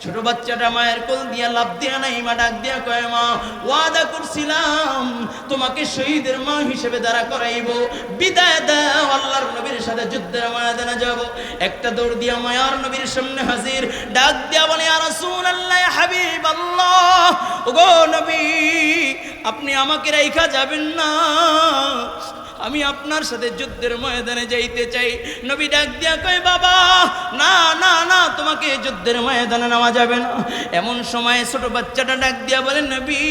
ছোট বাচ্চাটা মায়ের কোল দিয়া লাফ দিয়া নাই, মা ডাক দিয়া কয়, মা ওয়াদা করছিলাম তোমাকে শহীদের মা হিসেবে দাঁড়া করাইব, বিদায় দাও, আল্লাহর নবীর সাথে যুদ্ধের ময়দানে যাব। একটা দৌড় দিয়া মায়ার নবীর সামনে হাজির, ডাক দিয়া বলে, ইয়া রাসূলুল্লাহ, ইয়া হাবিবাল্লাহ, ওগো নবী, আপনি আমাকে রাইখা যাবেন না, আমি আপনার সাথে যুদ্ধের ময়দানে যাইতে চাই। নবী ডাক দিয়া কয়, বাবা না না না, তোমাকে যুদ্ধের ময়দানে নেওয়া যাবে না। এমন সময় ছোট বাচ্চাটা ডাক দিয়া বলে, নবী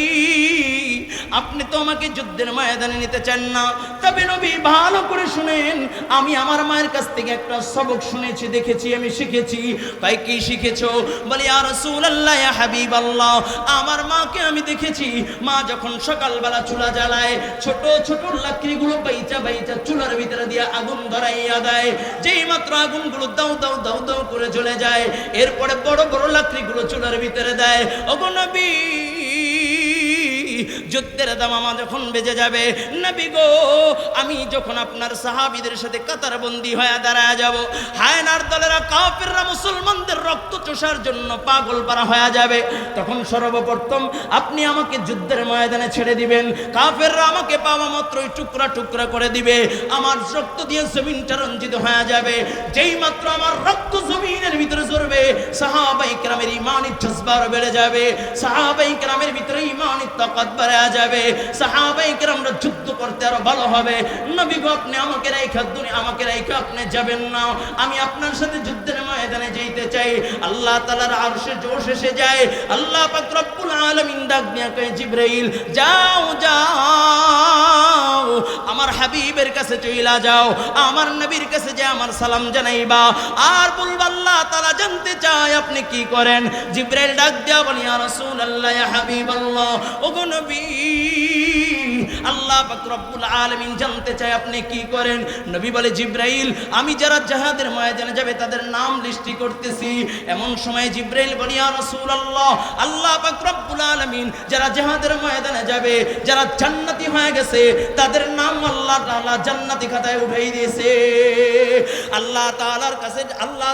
আপনি তো আমাকে যুদ্ধের ময়দানে নিতে চান না, তবে নবী ভালো করে শুনেন, আমি আমার মায়ের কাছ থেকে একটা সবক শুনেছি, দেখেছি, আমি শিখেছি। ভাই কি শিখেছো? বলে, ইয়া রাসূলুল্লাহ, ইয়া হাবিবাল্লাহ, আমার মাকে আমি দেখেছি, মা যখন সকালবেলা চুলা জ্বালায়, ছোট ছোট লাকড়িগুলো বাইচা বাইচা চুলার ভিতরে দিয়ে আগুন ধরাইয়া দেয়, যেই মাত্র আগুনগুলো দাউ দাউ দাউ দাউ করে জ্বলে যায়, এরপরে বড় বড় লাকড়িগুলো চুলার ভিতরে দেয়। ওগো নবী, যুদ্ধের দামামা যখন বেজে যাবে, নবী গো, আমি যখন আপনার সাহাবীদের সাথে কাতারবন্দি হয়ে দাঁড়ায় যাব, হায়নার দলেরা কাফেররা মুসলমানদের রক্ত চোষার জন্য পাগল পারা হয়ে যাবে, তখন সর্বপ্রথম আপনি আমাকে যুদ্ধের ময়দানে ছেড়ে দিবেন, কাফেররা আমাকে পাওয়া মাত্রই টুকরা টুকরা করে দিবে, আমার রক্ত দিয়ে জমিনটা রঞ্জিত হয়ে যাবে, যেই মাত্র আমার রক্ত জমিনের ভিতরে ঝরবে, সাহাবায়ে কেরামের ঈমানের জজবা বেড়ে যাবে, সাহাবায়ে কেরামের ভিতরে ঈমানের তাকাত বেড়ে যাবে, সাহাবায়ে কেরামরা যুদ্ধ করতে আরো ভালো হবে। নবী গো, আপনি আমাকে রাইখা আমাকে রাইখা আপনি যাবেন না, আমি আপনার সাথে যুদ্ধের ময়দানে যাইতে চাই। আল্লাহ তাআলার আরশে জোশ এসে যায়, আল্লাহ পাক রব্বুল আলামিন ডাক দিয়া কয়, জিবরাইল যাও যাও, আমার হাবিবের কাছে চইলা যাও, আমার নবীর কাছে যে আমার সালাম জানাইবা, আর বলবা আল্লাহ তাআলা জানতে চায় আপনি কি করেন। জিবরাইল ডাক দিয়া বলে, ইয়া রাসূলুল্লাহ, ইয়া হাবিবাল্লাহ, ওগো নবী, আল্লাহ পাক রব্বুল আলামিন জানতে চায় আপনি কি করেন। নবী বলে, জিবরাইল আমি যারা জিহাদের ময়দানে যাবে তাদের নাম লিস্টি করতেছি। এমন সময় জিবরাইল বলে, ইয়া রাসূলুল্লাহ, আল্লাহ পাক রব্বুল আলামিন যারা জিহাদের ময়দানে যাবে, যারা জান্নাতি হয়ে গেছে, তাদের নাম আল্লাহ তাআলা জান্নাতি খাতায় উঠাই দিয়েছে। আল্লাহ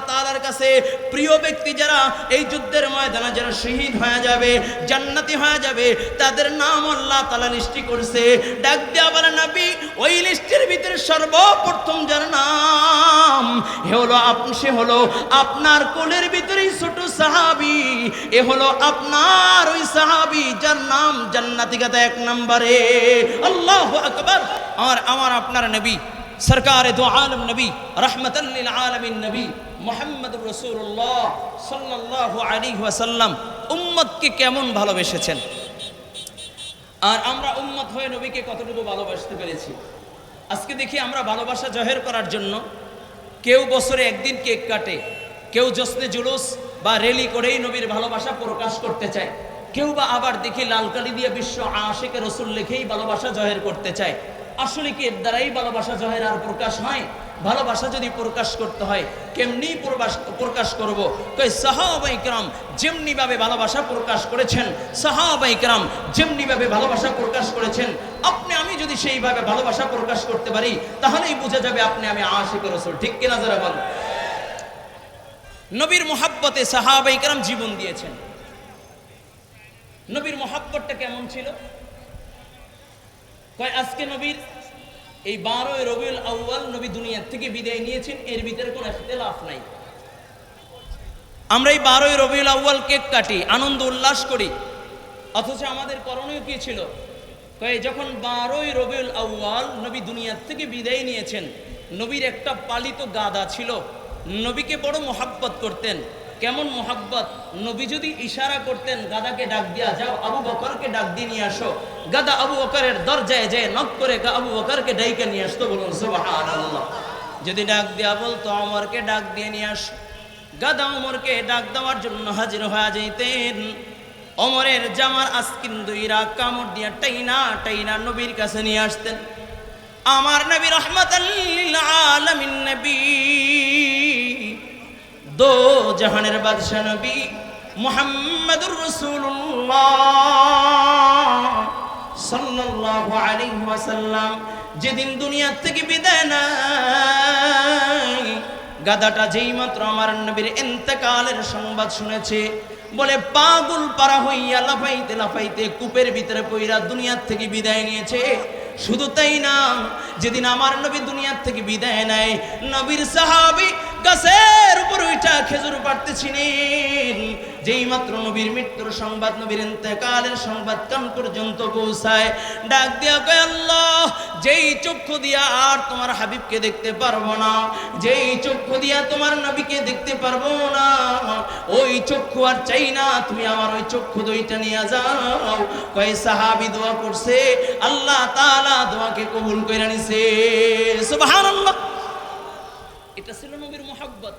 তাআলার কাছে প্রিয় ব্যক্তি যারা এই যুদ্ধের ময়দানে যারা শহীদ হয়ে যাবে, জান্নাতি হয়ে যাবে, তাদের নাম আল্লাহ তাআলা লিস্টি করছে। ডাক দেয়া বলে, নবী ওই লিস্টের ভিতরে সর্বপ্রথম যার নাম সে হলো আপনার কোলের ভিতরেই ছোট সাহাবী, এ হলো আপনার ওই সাহাবী যার নাম জান্নাতি খাতা 1 নম্বরে। আল্লাহু আকবার। আমার আপনার নবী সরকারে দো আলম নবী রহমাতাল লিল আলামিন নবী মুহাম্মদুর রাসূলুল্লাহ সাল্লাল্লাহু আলাইহি ওয়াসাল্লাম উম্মতকে কেমন ভালোবেসেছেন, আর আমরা উম্মত হয়ে নবীকে কতটুকু ভালোবাসতে পেরেছি। আজকে দেখি আমরা ভালোবাসা জাহির করার জন্য কেউ বছরে একদিন কেক কাটে, কেউ জশ্নে জুলুস বা র্যালি করেই নবীর ভালোবাসা প্রকাশ করতে চায়, কেউ বা আবার দেখি লাল কালি দিয়ে বিশ্ব আশিকে রাসূল লিখেই ভালোবাসা জাহির করতে চায়। আসলে কি এর দ্বারাই ভালোবাসা জাহির আর প্রকাশ হয়? ভালোবাসা যদি প্রকাশ করতে হয় কেমনি প্রকাশ করব? কই সাহাবায়ে কেরাম যেমনি ভাবে ভালোবাসা প্রকাশ করেছেন, সাহাবায়ে কেরাম যেমনি ভাবে ভালোবাসা প্রকাশ করেছেন, আপনি আমি যদি সেইভাবে ভালোবাসা প্রকাশ করতে পারি, তাহলেই বোঝা যাবে আপনি আমি আশিকে রাসূল। ঠিক কিনা যারা বলেন? নবীর মুহাব্বতে সাহাবায়ে কেরাম জীবন দিয়েছেন। নবীর মুহাব্বতটা কেমন ছিল? কয় আজকে নবীর এই 12 রবিউল আউয়াল নবী দুনিয়া থেকে বিদায় নিয়েছেন, এর ভিতরে কোনো ইখতিলাফ নাই। আমরা এই 12 রবিউল আউয়াল কেক কাটি, আনন্দ উল্লাস করি, অথচ আমাদের করণীয় কি ছিল? কয় যখন 12 রবিউল আউয়াল নবী দুনিয়া থেকে বিদায় নিয়েছেন, নবীর একটা পালিত গাধা ছিল, নবীকে বড় মুহাব্বত করতেন। কেমন মুহাব্বত? নবী যদি ইশারা করতেন গাদাকে ডাক দিয়া, যাও আবু বকরকে ডাক দিয়ে নিয়ে আসো, গাদা আবু বকরের দরজায় যায় নক করে আবু বকরকে ডাইকে নিয়ে আসতো। বলুন সুবহানাল্লাহ। যদি ডাক দিয়া বলতো ওমরকে ডাক দিয়ে নিয়ে আসো, গাদা ওমরকে ডাক দেওয়ার জন্য হাজির হয়ে যাইতেন। ওমরের জামার আস্কিন দুইরা কামড় দিয়া টাইনা টাইনা নবীর কাছে নিয়ে আসতেন। আমার নবী রাহমাতাল লিল আলামিন নবী, দো জাহানের বাদশা নবী মুহাম্মদুর রাসূলুল্লাহ সাল্লাল্লাহু আলাইহি ওয়াসাল্লাম যেদিন দুনিয়া থেকে বিদায় নেয়, গাধাটা যেই মাত্র আমার নবীর ইন্তেকালের সংবাদ শুনেছে, বলে পাগল পারা হইয়া লাফাইতে লাফাইতে কূপের ভিতরে পইরা দুনিয়ার থেকে বিদায় নিয়েছে। শুধু তাই না, যেদিন আমার নবী দুনিয়ার থেকে বিদায় নেয়, নবীর সাহাবী গাছের উপর উঠা খেজুর পাড়তেছিলেন। যেই মাত্র নবীর মৃত্যুর সংবাদ, নবীর ইন্তেকালের সংবাদ কান পর্যন্ত পৌঁছায়, ডাক দিয়া কয়, আল্লাহ, যেই চক্ষু দিয়া আর তোমার হাবিবকে দেখতে পারবো না, যেই চক্ষু দিয়া তোমার নবীকে দেখতে পারবো না, ওই চক্ষু আর চাই না, তুমি আমার ওই চক্ষু দুইটা নিয়ে যাও। কয় সাহাবী দোয়া করছে, আল্লাহ তাআলা দোয়াকে কবুল কইরা নিছে। সুবহানাল্লাহ। এটা ছিল নবীর মুহাব্বত।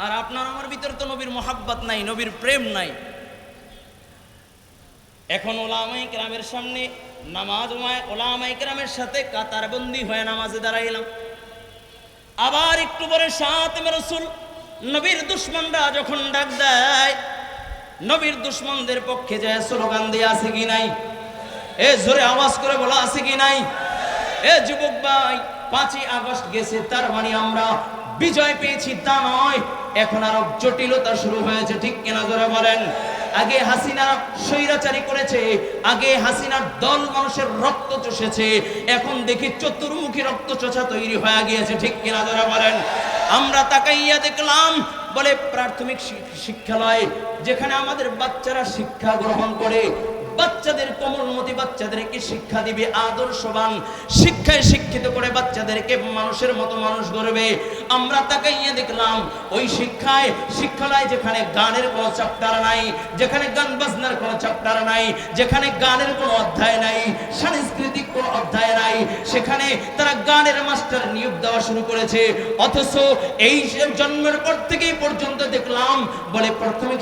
আর আপনার আমার ভিতরে তো নবীর মুহাব্বত নাই, নবীর প্রেম নাই। এখন ওলামায়ে কেরামের সামনে নামাজ, ওলামায়ে কেরামের সাথে কাতারবন্দি হয়ে নামাজে দাঁড়াইলাম। আবার একটু পরে সাথে রাসূল, নবীর দুশমনরা যখন ডাক দেয়, নবীর দুশমনদের পক্ষে যায় স্লোগান দিয়ে, আছে কি নাই? এ জোরে আওয়াজ করে বলা, আছে কি নাই? এ যুবক ভাই, 5ই আগস্ট গেছে, তার মানে আমরা বিজয় পেয়েছি তা নয়, এখন আরো জটিলতা শুরু হয়েছে, ঠিক কিনা জোরে বলেন? আগে হাসিনা স্বৈরাচারী করেছে, আগে হাসিনার দল মানুষের রক্ত চষেছে, এখন দেখি চতুর্মুখী রক্ত চষা তৈরি হয়ে গিয়েছে, ঠিক কিনা জোরে বলেন? আমরা তাকাইয়া দেখলাম, বলে প্রাথমিক শিক্ষালয় যেখানে আমাদের বাচ্চারা শিক্ষা গ্রহণ করে, বাচ্চাদের কোমলমতি বাচ্চাদেরকে শিক্ষা দিবে, আদর্শবান শিক্ষায় শিক্ষিত করে বাচ্চাদেরকে মানুষের মতো মানুষ গড়বে। আমরা তাকাইয়া দেখলাম ওই শিক্ষালয় যেখানে গানের কোনো চ্যাপ্টার নাই, যেখানে গান বাজনার কোনো চ্যাপ্টার নাই, যেখানে গানের কোনো অধ্যায় নাই, সাংস্কৃতিক কোনো অধ্যায় নাই, সেখানে তারা গানের মাস্টার নিয়োগ দেওয়া শুরু করেছে। অথচ এই জন্মের পর থেকেই পর্যন্ত দেখলাম, বলে প্রাথমিক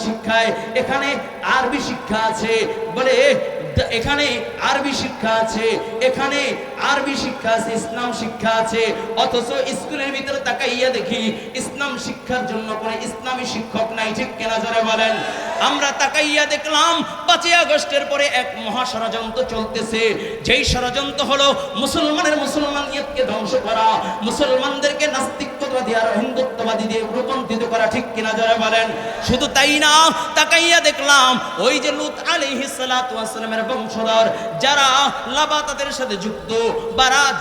শিক্ষায় এখানে আরবি শিক্ষা আছে, বলে এখানে আরবি শিক্ষা আছে, এখানে আরবি শিক্ষা আছে, ইসলাম শিক্ষা আছে। অথচ স্কুলের ভিতরে তাকাইয়া দেখি ইসলাম শিক্ষার জন্য কোনো ইসলামী শিক্ষক নাই, ঠিক কিনা জোরে বলেন? আমরা তাকাইয়া দেখলাম 5ই আগস্টের পরে এক মহা ষড়যন্ত্র চলতেছে, যেই ষড়যন্ত্র হলো মুসলমানিয়তকে ধ্বংস করা, মুসলমানদেরকে নাস্তিকবাদী আর হিন্দুত্ববাদী দিয়ে রূপান্তরিত করা, ঠিক কিনা জোরে বলেন? শুধু তাই না, তাকাইয়া দেখলাম ওই যে লূত আলাইহিস সালাতু ওয়াস সালামের বংশধর যারা লাবাতাদের সাথে যুক্ত,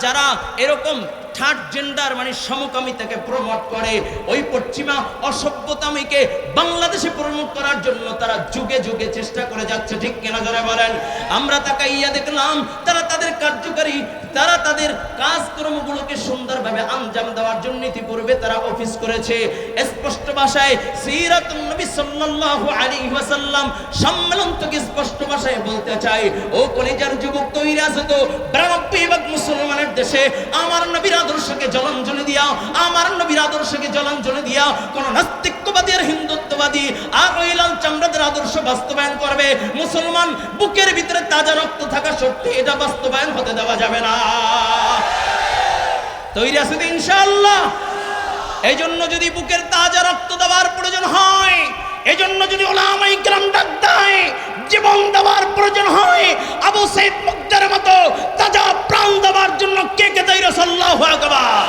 যারা এরকম থার্ড জেন্ডার মানে সমকামিতাকে প্রমোট করে, ওই পশ্চিমা অসভ্যতামিকে বাংলাদেশে প্রমোট করার জন্য তারা যুগে যুগে চেষ্টা করে যাচ্ছে, ঠিক কিনা জোরে বলেন? আমরা তাকাইয়া দেখলাম তারা তাদের কাজকর্মগুলোকে সুন্দরভাবে আঞ্জাম দেওয়ার জন্য ইতিপূর্বে তারা অফিস করেছে। স্পষ্ট ভাষায় সিরাতুন নবী সাল্লাল্লাহু আলাইহি ওয়াসাল্লাম সম্মেলন থেকে স্পষ্ট ভাষায় বলতে চাই, ও কলিজার যুবক, তৈরি আছে তো 92 ভাগ মুসলমানের দেশে আমার নবীর আদর্শকে জলাঞ্জলি দিয়া, আমার নবীর আদর্শকে জলাঞ্জলি দিয়া কোন নাস্তিকবাদী আর হিন্দুত্ববাদী আর ওই লাল চামড়াদের আদর্শ বাস্তবায়ন করবে, মুসলমান বুকের ভিতরে তাজা রক্ত থাকা সত্ত্বেও এটা বাস্তবায়ন হতে দেওয়া যাবে না। তৈরি আছে তো ইনশাআল্লাহ? এই জন্য যদি বুকের তাজা রক্ত দেওয়ার প্রয়োজন হয়, এই জন্য যদি ওলামায়ে কেরাম ডাক দেয়, জীবন দেওয়ার প্রয়োজন হয়, আবু সাইদ মুক্তার মতো তাজা প্রাণ দেওয়ার জন্য কে কে তৈরি? আল্লাহু আকবার।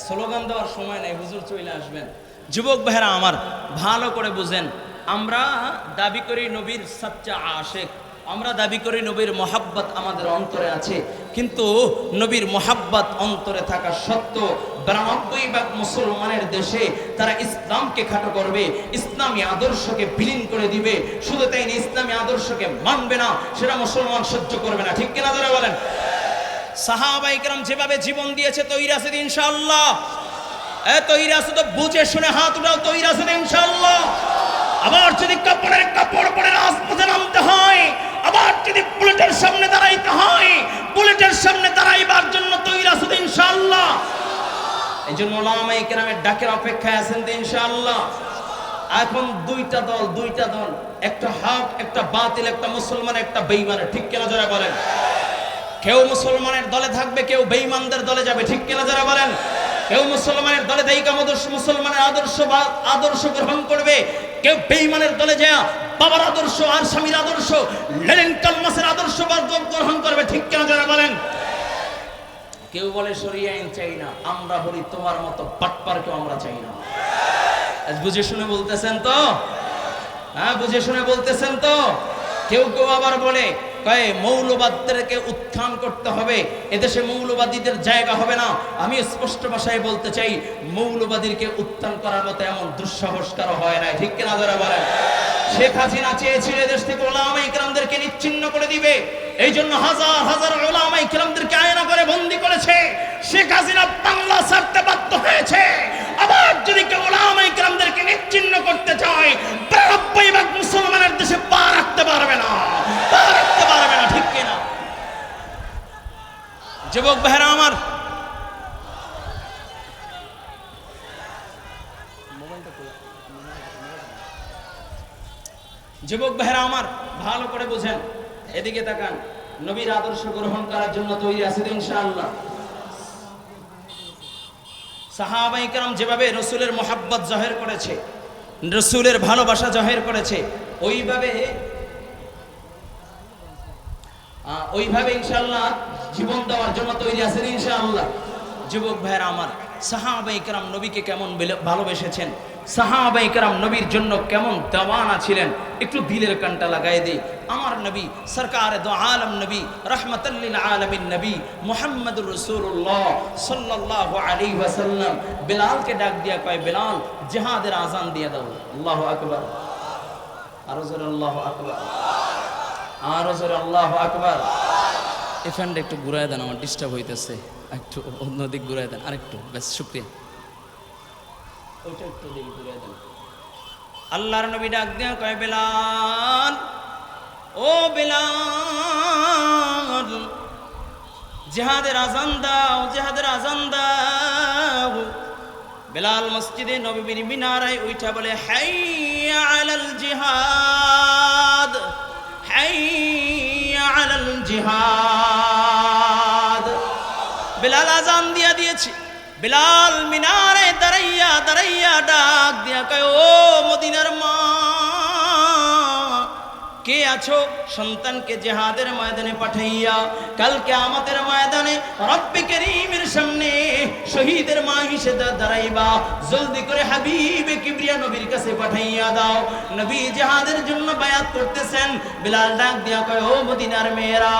স্লোগান দেওয়ার সময় নাই, হুজুর চলে আসবেন। যুবক ভাইরা আমার, ভালো করে বুঝেন, আমরা দাবি করি নবীর সাচ্চা আশিক, আমরা দাবি করি নবীর মহাব্বত আমাদের অন্তরে আছে, কিন্তু নবীর মহাব্বত অন্তরে থাকা সত্ত্বেও 92 ভাগ মুসলমানের দেশে তারা ইসলামকে খাটো করবে, ইসলামী আদর্শকে বিলীন করে দিবে। শুধু তাই না, ইসলামী আদর্শকে মানবে না, সেটা মুসলমান সহ্য করবে না, ঠিক কিনা ধরে বলেন? সাহাবায়ে কেরাম যেভাবে জীবন দিয়েছে, তৈরি আছে ইনশাআল্লাহ? তৈরি আছে তো? বুঝে শুনে হাত উঠাও, তৈরি আছে ইনশাআল্লাহ? আবার যদি কাপড়ের কাপড় পরে রাজপথে নামতে হয়, আবার যদি বুলেটের সামনে দাঁড়াইতে হয়, বুলেটের সামনে দাঁড়াইবার জন্য তৈরি আছে ইনশাআল্লাহ? এই জন্য ওলামায়ে কেরামের ডাকের অপেক্ষায় আছেন তো ইনশাআল্লাহ? এখন দুইটা দল, একটা হক একটা বাতিল, একটা মুসলমান একটা বেঈমানের, ঠিক কিনা যারা বলেন? কেউ মুসলমানের দলে থাকবে, কেউ বেঈমানদের দলে যাবে, ঠিক কিনা যারা বলেন? কেউ মুসলমানের দলে দায়িকা মুসলমানের আদর্শ গ্রহণ করবে, কেউ বেঈমানের দলে যায় বাবার আদর্শ আর স্বামীর আদর্শ লেনিন কালমাসের আদর্শ গ্রহণ করবে, ঠিক কিনা যারা বলেন? কেউ বলে শরিয়া আইন চাই না, আমরা বলি তোমার মতো বাটপারকে আমরা চাই না। বুঝে শুনে বলতেছেন তো? হ্যাঁ, বুঝে শুনে বলতেছেন তো? কেউ আবার বলে মৌলবাদদেরকে উত্থান করতে হবে, এদেশে মৌলবাদীদের জায়গা হবে না। আমি স্পষ্ট ভাষায় বলতে চাই, মৌলবাদীকে উত্থান করার মতো এমন দুঃসাহস কারো হয় না, ঠিক কিনা যারা বলেন? শেখ হাসিনা চেয়েছিল এদেশ থেকে উলামায়ে কেরামদেরকে নিচ্ছিন্ন করে দিবে, এই জন্য হাজার হাজার উলামায়ে কেরামদেরকে আয়না করে বন্দী করেছে। শেখ হাসিনা বাংলা ছাড়তে বাধ্য হয়েছে। আবার যদি কেউ উলামায়ে কেরামদেরকে নিচ্ছিন্ন করতে চায়, ৯২ মুসলমানের দেশে পা রাখতে পারবে না, ঠিক কিনা? যুবক ভাইরা আমার, ভালো করে বুঝেন, এদিকে তাকান। নবীর আদর্শ গ্রহণ করার জন্য তৈরি আছে ইনশাআল্লাহ। সাহাবায়ে কেরাম যেভাবে রাসূলের মহব্বত জাহির করেছে, রাসূলের ভালোবাসা জাহির করেছে, ওইভাবে ইনশাআল্লাহ জীবন দেওয়ার জন্য তৈরি আছে ইনশাআল্লাহ। যুবক ভাইরা আমার, সাহাবায়ে কেরাম নবীকে কেমন ভালোবেসেছেন, সাহাবায়ে কেরাম নবীর জন্য কেমন দেওয়ানা ছিলেন, একটু দিলের কানটা লাগাই দেই। আমার নবী সরকারে দো আলম নবী রহমাতাল লিল আলামিন নবী মুহাম্মদুর রাসূলুল্লাহ সাল্লাল্লাহু আলাইহি ওয়াসাল্লাম বিলালকে ডাক দিয়া কয়, বিলাল জিহাদের আযান দিয়ে দাও। আল্লাহু আকবার, আরো জোরে আল্লাহু আকবার, আরো জোরে আল্লাহু আকবার। এই ফ্যানটা একটু ঘুরায় দেন, আমার ডিস্টার্ব হইতেছে, একটু অন্যদিক ঘুরায় দেন, আরেকটু, বেশ শুকরিয়া। ওইটা একটু দিক ঘুরায় দেন। আল্লাহর নবী ডাক দিয়া কয়, বিলাল, ও বিলাল, জিহাদের আযান দাও, জিহাদের আযান দাও। বিলাল মসজিদে নববীর মিনারায় উঠা বলে, হাইয়া আলাল জিহাদ, হাইয়া আলাল জিহাদ। বিলাল আযান দিয়া দিয়েছে। বিলাল মিনারে দাঁড়াইয়া দাঁড়াইয়া ডাক দিয়া কয়, ও মদিনার মা, কে আছো? সন্তানকে জিহাদের ময়দানে পাঠাইয়া কালকে আমাদের ময়দানে রব্বে কারীমের সামনে শহীদের মা হিসেবে দাঁড়াইবা, জলদি করে হাবিবে কিবরিয়া নবীর কাছে পাঠাইয়া দাও। নবী জিহাদের জন্য বায়াত করতেছেন। বিলাল ডাক দিয়া কয়, ও মদিনার মেয়েরা,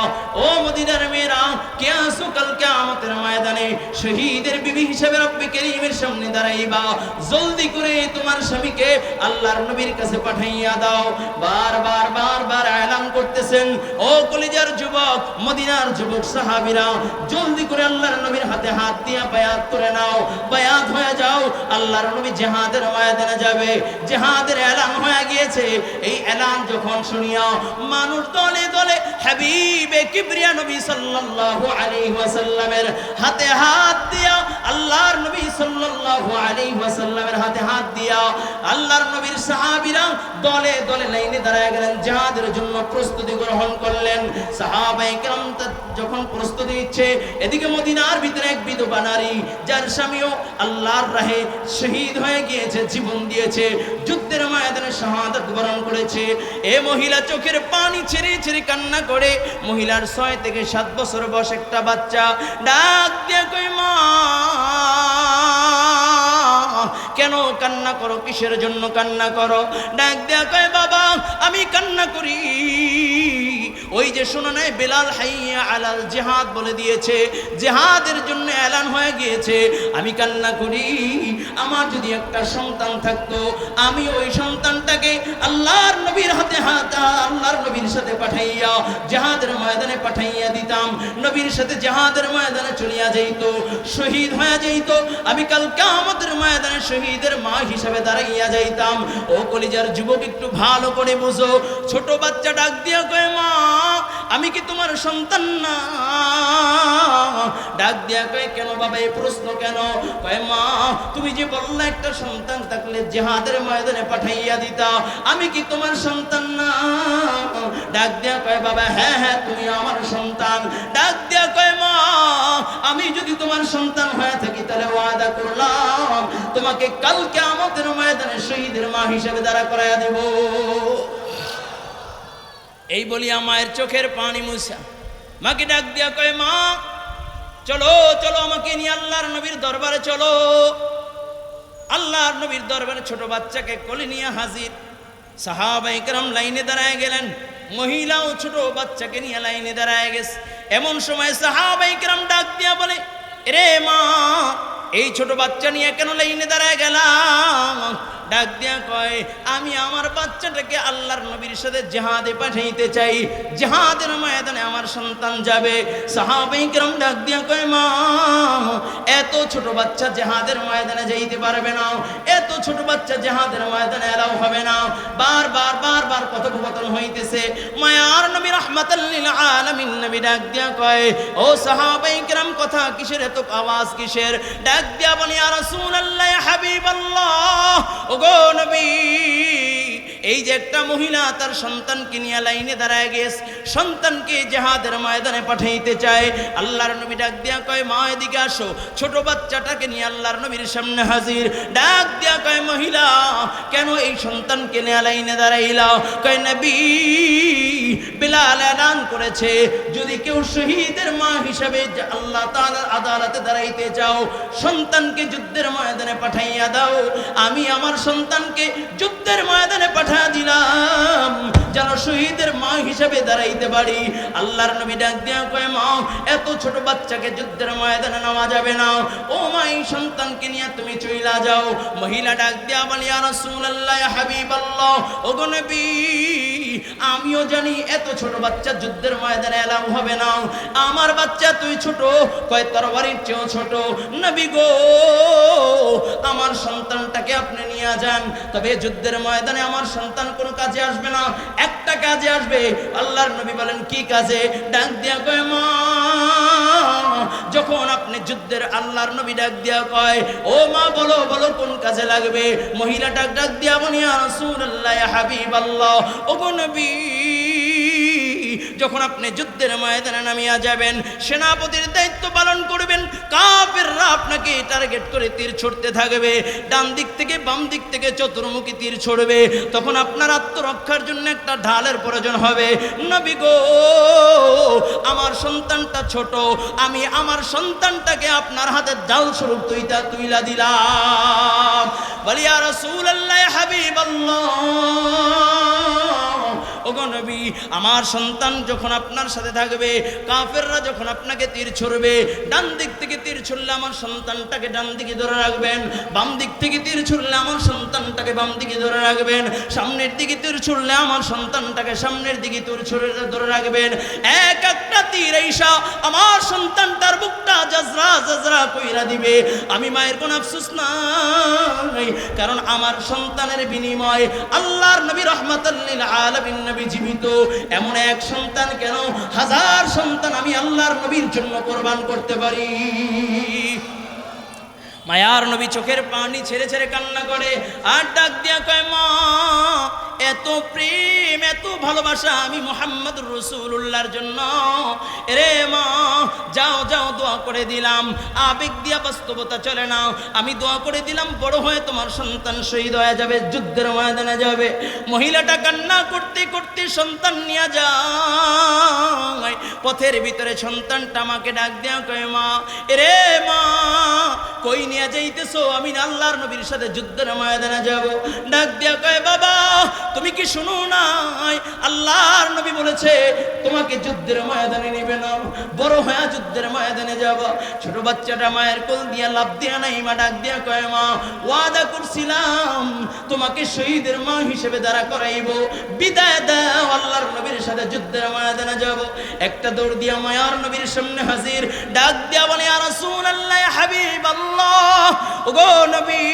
ও মদিনার মেয়েরা, কে আছো কালকে আমাদের ময়দানে শহীদের বিবি হিসেবে রব্বে কারীমের সামনে দাঁড়াইবা, জলদি করে তোমার স্বামীকে আল্লাহর নবীর কাছে পাঠাইয়া দাও। বারবার এলান করতেছেন। ও কলিজার যুবক, মদিনার যুবক সাহাবীরা, জলদি করে আল্লাহর নবীর হাতে হাত দিয়া বায়াত করে নাও, বায়াত হয়ে যাও। আল্লাহর নবী জিহাদের ময়দানে যাবে, জিহাদের এলান হয়ে গিয়েছে। এই এলান যখন শুনিয়া মানুষ দলে দলে হাবিবে কিবরিয়া নবী সাল্লাল্লাহু আলাইহি ওয়াসাল্লামের হাতে হাত দিয়া, আল্লাহর নবী সাল্লাল্লাহু আলাইহি ওয়াসাল্লামের হাতে হাত দিয়া আল্লাহর নবীর সাহাবীরা দলে দলে লাইনে দাঁড়ায় গেলেন, জিহাদের জন্য প্রস্তুতি গ্রহণ করলেন। সাহাবায়ে কেরাম যখন প্রস্তুতি নিচ্ছে, এদিকে মদিনার ভিতরে এক বিধবা নারী, যার স্বামীও আল্লাহর রাহে শহীদ হয়ে গিয়েছে, জীবন দিয়েছে, যুদ্ধের ময়দানে শাহাদাত বরণ করেছে। এ মহিলা চোখের পানি ছেড়ে ছেড়ে কান্না করে। মহিলার 6 থেকে 7 বছর বয়স একটা বাচ্চা। ডাক দিয়ে কই, মা, কেন কান্না করো? কিসের জন্য কান্না করো? ডাক দেয়া কয়, বাবা, আমি কান্না করি, ওই যে শোনো নাই বিলাল হাইয়া আলাল জিহাদ বলে দিয়েছে, জিহাদের জন্য এলান হয়ে গিয়েছে। আমি কান্না করি, আমার যদি একটা সন্তান থাকতো, আমি ওই সন্তানটাকে আল্লাহর নবীর হাতে আল্লাহর নবীর সাথে পাঠাইয়া জিহাদের ময়দানে পাঠাইয়া দিতাম, নবীর সাথে জিহাদের ময়দানে চলিয়া যাইত, শহীদ হয়ে যাইত। আমি কাল কিয়ামতের ময়দানে শহীদের মা হিসাবে দাঁড়াইয়া যাইতাম। ও কলিজার যুবক, একটু ভালো করে বুঝো। ছোট বাচ্চা ডাক দিয়া কয়, মা, আমি কি তোমার সন্তান না? ডাক দিয়া কয় কেন বাবা এই প্রশ্ন কেন? কয় মা তুমি যে বললে একটা সন্তান থাকলে জিহাদের ময়দানে পাঠাইয়া দিতা, আমি কি তোমার সন্তান না? ডাক দিয়া কয় বাবা হ্যাঁ হ্যাঁ তুমি আমার সন্তান। ডাক দিয়া কয় মা আমি যদি তোমার সন্তান হয়ে থাকি তাহলে ওয়াদা করলাম তোমাকে কাল কিয়ামতের ময়দানে শহীদের মা হিসেবে দাঁড়া করাইয়া দেব। এই বলিয়া মায়ের চোখের পানি মুছা মাকে ডাক দিয়া কয় মা চলো চলো আমাকে নিয়ে আল্লাহর নবীর দরবারে চলো। আল্লাহর নবীর দরবারে ছোট বাচ্চাকে কোলে নিয়ে হাজির। সাহাবায়ে কেরাম লাইনে দাঁড়ায় গেলেন, মহিলাও ছোট বাচ্চাকে নিয়ে লাইনে দাঁড়ায় গেছে। এমন সময় সাহাবায়ে কেরাম ডাক দিয়া বলে রে মা এই ছোট বাচ্চা নিয়ে কেন লাইনে দাঁড়ায় গেলাম? ডাক দিয়া কয় আমি আমার বাচ্চাটাকে আল্লাহর নবীর সাথে জিহাদে পাঠাইতে চাই, জিহাদের ময়দানে আমার সন্তান যাবে। সাহাবায়ে কেরাম ডাক দিয়া কয় মা এত ছোট বাচ্চা জিহাদের ময়দানে যাইতে পারবে না, এত ছোট বাচ্চা জিহাদের ময়দানে এলাও হবে না। বারবার কথোপকথন হইতেছে। মায়ার নবী রাহমাতাল লিল আলামিন নবী ডাক দিয়া কয় ও সাহাবায়ে কেরাম কথা কিসের, এত আওয়াজ কিসের? ডাক দিয়া বলে ইয়া রাসূলুল্লাহ ইয়া হাবিবাল্লাহ ওগো নবী এই যে একটা মহিলা তার সন্তানকে নিয়ে লাইনে দাঁড়ায় গেছে, সন্তানকে জিহাদের ময়দানে পাঠাইতে চায়। আল্লাহর নবী ডাক দিয়া কয় মা এদিকে আসো। ছোট বাচ্চাটাকে নিয়ে আল্লাহর নবীর সামনে হাজির। ডাক দিয়া কয় মহিলা কেন এই সন্তানকে নিয়ে লাইনে দাঁড়াইলা? কয় নবী বিলাল এলান করেছে যদি কেউ শহীদের মা হিসাবে আল্লাহ তাআলার আদালতে দাঁড়াইতে চাও সন্তানকে যুদ্ধের ময়দানে পাঠাইয়া দাও। আমি আমার সন্তানকে যুদ্ধের ময়দানে পাঠাইয়া দিলাম যেন শহীদের মা হিসাবে দাঁড়াইতে পারি। আল্লাহর নবী ডাক দিয়া কয় মা এত ছোট বাচ্চাকে যুদ্ধের ময়দানে নেওয়া যাবে না, ও মা এই সন্তানকে নিয়ে তুমি চইলা যাও। মহিলা ডাক দিয়া বলে ইয়া রাসূলুল্লাহ ইয়া হাবিবাল্লাহ ওগো নবী আমিও জানি এত ছোট বাচ্চা যুদ্ধের ময়দানে এলাও হবে না, আমার বাচ্চা তুই ছোট। কয় তরবারির চেয়েও ছোট। নবী গো আমার সন্তানটাকে আপনি নিয়ে যান, তবে যুদ্ধের ময়দানে আমার সন্তান কোনো কাজে আসবে না, একটা কাজে আসবে। আল্লাহর নবী বলেন কি কাজে? ডাক দিয়া কয় মা যখন আপনি যুদ্ধের আল্লাহর নবী ডাক দিয়া কয় ও মা বলো বলো কোন কাজে লাগবে? মহিলাটা ডাক দিয়া বলে ইয়া রাসূলুল্লাহ ইয়া হাবিবাল্লাহ ওগো নবী যখন আপনি যুদ্ধের ময়দানে নামিয়া যাবেন সেনাপতির দায়িত্ব পালন করবেন, কাফেররা আপনাকে টার্গেট করে তীর ছুড়তে থাকবে, ডান দিক থেকে বাম দিক থেকে চতুর্মুখী তীর ছুড়বে, তখন আপনার আত্মরক্ষার জন্য একটা ঢালের প্রয়োজন হবে। নবী গো আমার সন্তানটা ছোট, আমি আমার সন্তানটাকে আপনার হাতে ঢাল স্বরূপ তুইলা দিলাম। বলি ইয়া রাসূলুল্লাহ ইয়া হাবিবাল্লাহ ওগো নবী আমার সন্তান যখন আপনার সাথে থাকবে কাফেররা যখন আপনাকে তীর ছুড়বে ডান দিক থেকে তীর ছুড়লে আমার সন্তানটাকে ডান দিকে ধরে রাখবেন, বাম দিক থেকে তীর ছুড়লে আমার সন্তানটাকে বাম দিকে ধরে রাখবেন, সামনের দিকে তীর ছুড়লে আমার সন্তানটাকে সামনের দিকে তীর ছুড়ে ধরে রাখবেন। এক একটা তীর আইসা আমার সন্তানটার বুকটা জাজরা জাজরা কইরা দিবে। আমি মায়ের কোন আফসোস নাই, কারণ আমার সন্তানের বিনিময়ে আল্লাহর নবী রাহমাতাল লিল আলামিন নবী জীবিত। এমন এক সন্তান কেন হাজার সন্তান আমি আল্লাহর নবীর জন্য কোরবান করতে পারি। মায়ার নবী চোখের পানি ছেড়ে ছেড়ে কান্না করে আর ডাক দিয়া কয় মা এত প্রেম এত ভালোবাসা আমি মুহাম্মদুর রাসূলুল্লাহর জন্য। এরে মা যাও যাও দোয়া করে দিলাম, আবেগ দিয়া বাস্তবতা চলে না, আমি দোয়া করে দিলাম বড় হয়ে তোমার সন্তান শহীদ হয়ে যাবে, যুদ্ধের ময়দানে যাবে। মহিলাটা কান্না করতে করতে সন্তান নিয়ে যায়, পথের ভিতরে সন্তানটা আমাকে ডাক দিয়া কয় মা এরে মা কই নিয়ে যাইতেছো? আমি আল্লাহর নবীর সাথে যুদ্ধের ময়দানে যাব। ডাক দিয়া কয় বাবা তুমি কি শুনো নাই আল্লাহর নবী বলেছে তোমাকে যুদ্ধের ময়দানে নেবে না, বড় হয়ে যুদ্ধের ময়দানে যাব। ছোট বাচ্চাটা মায়ের কোল দিয়া লাফ দিয়া নাই মা ডাক দিয়া কয় মা ওয়াদা করছিলাম তোমাকে শহীদের মা হিসেবে দাঁড়া করাইব, বিদায় দাও আল্লাহর নবীর সাথে যুদ্ধের ময়দানে যাব। একটা দৌড় দিয়া মায়ার নবীর সামনে হাজির, ডাক দিয়া বলে ইয়া রাসূলুল্লাহ ইয়া হাবিবাল্লাহ ওগো নবী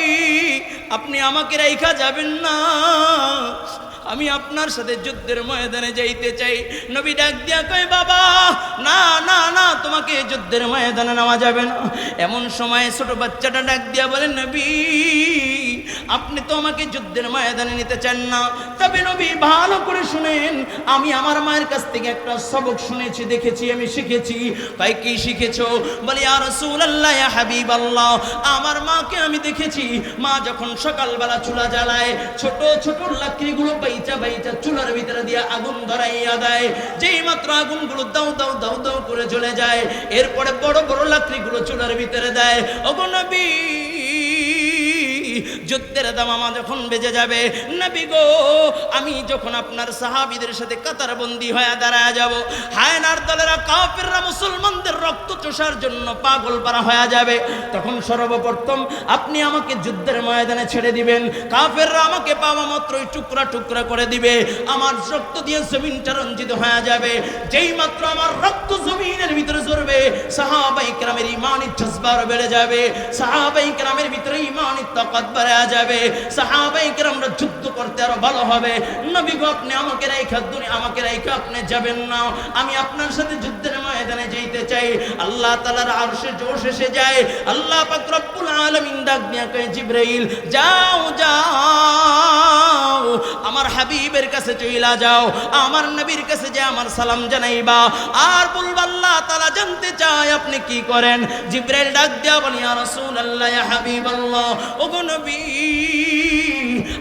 আপনি আমাকে রাইখা যাবেন না, আমি আপনার সাথে যুদ্ধের ময়দানে যাইতে চাই। নবী ডাক দিয়া কয় বাবা না না না, তোমাকে যুদ্ধের ময়দানে নেওয়া যাবে না। এমন সময় ছোট বাচ্চাটা ডাক দিয়া বলে নবী আপনি তো আমাকে যুদ্ধের ময়দানে নিতে চান না, তবে নবী ভালো করে শুনেন, আমি আমার মায়ের কাছ থেকে একটা সবক শুনেছি, দেখেছি, আমি শিখেছি। তাই কি শিখেছো? বলি ইয়া রাসূলুল্লাহ ইয়া হাবিবাল্লাহ, আমার মাকে আমি দেখেছি মা যখন সকালবেলা চুলা জ্বালায় ছোট ছোট লাকড়িগুলো বাইচা বাইচা চুলার ভিতরে দিয়ে আগুন ধরাইয়া দেয়। যেই মাত্র আগুনগুলো দাউ দাউ দাউ দাউ করে জ্বলে যায়, এরপরে বড় বড় লাকড়িগুলো চুলার ভিতরে দেয়। ওগো নবী যুদ্ধের দামামা যখন বেজে যাবে, নবী গো আমি যখন আপনার সাহাবীদের সাথে কাতারবন্দি হয়ে দাঁড়ায় যাব, হায়নার দলেরা কাফেররা মুসলমানদের রক্ত চোষার জন্য পাগল পারা হয়ে যাবে, তখন সর্বপ্রথম আপনি আমাকে যুদ্ধের ময়দানে ছেড়ে দিবেন। কাফেররা আমাকে পাওয়া মাত্রই টুকরা টুকরা করে দিবে, আমার রক্ত দিয়ে জমিনটা রঞ্জিত হয়ে যাবে। যেই মাত্র আমার রক্ত জমিনের ভিতরে ঝরবে, সাহাবায়ে কেরামের ঈমানের জজবা বেড়ে যাবে, সাহাবায়ে কেরামের ভিতরে ঈমানের তাকত বেড়ে যাবে, সাহাবায়ে কেরামরা যুদ্ধ করতে আরো ভালো হবে। নবী গো আপনি আমাকে রাইখা আপনি যাবেন না, আমি আপনার সাথে যুদ্ধের ময়দানে যাইতে চাই। আল্লাহ তাআলার আরশে জোশ এসে যায়, আল্লাহ পাক রব্বুল আলামিন ডাক দিয়া কয় জিবরাইল যাও যাও আমার হাবিবের কাছে চইলা যাও, আমার নবীর কাছে যে আমার সালাম জানাইবা, আর বলবা আল্লাহ তাআলা জানতে চায় আপনি কি করেন। জিবরাইল ডাক দিয়া বলে ইয়া রাসূলুল্লাহ ইয়া হাবিবাল্লাহ, ওগো নবী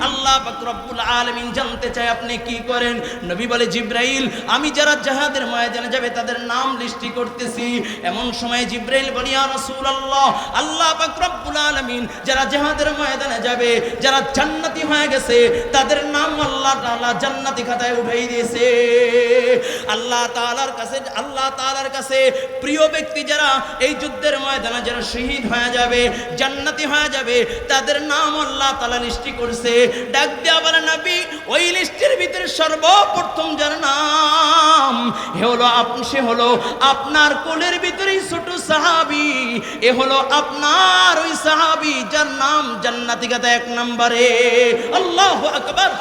আল্লাহ পাক রব্বুল আলামিন জানতে চায় আপনি কি করেন। নবী বলে জিবরাইল আমি যারা জিহাদের ময়দানে যাবে তাদের নাম লিস্টি করতেছি। এমন সময় জিবরাইল বলে ইয়া রাসূলুল্লাহ আল্লাহ পাক রব্বুল আলামিন যারা জিহাদের ময়দানে যাবে, যারা জান্নাতি হয়ে গেছে তাদের নাম আল্লাহ তাআলা জান্নাতি খাতায় উঠাই দিয়েছে। আল্লাহ তাআলার কাছে প্রিয় ব্যক্তি যারা এই যুদ্ধের ময়দানে যারা শহীদ হয়ে যাবে, জান্নাতি হয়ে যাবে, তাদের নাম আল্লাহ তাআলা লিস্টি করছে। ডাক দেয়া বলে নবী ওই লিস্টের ভিতরে সর্বপ্রথম যার নাম সে হলো আপনার কোলের ভিতরেই ছোট সাহাবী, এ হলো আপনার ওই সাহাবী যার নাম জান্নাতি খাতায় 1 নম্বরে। আল্লাহু আকবার।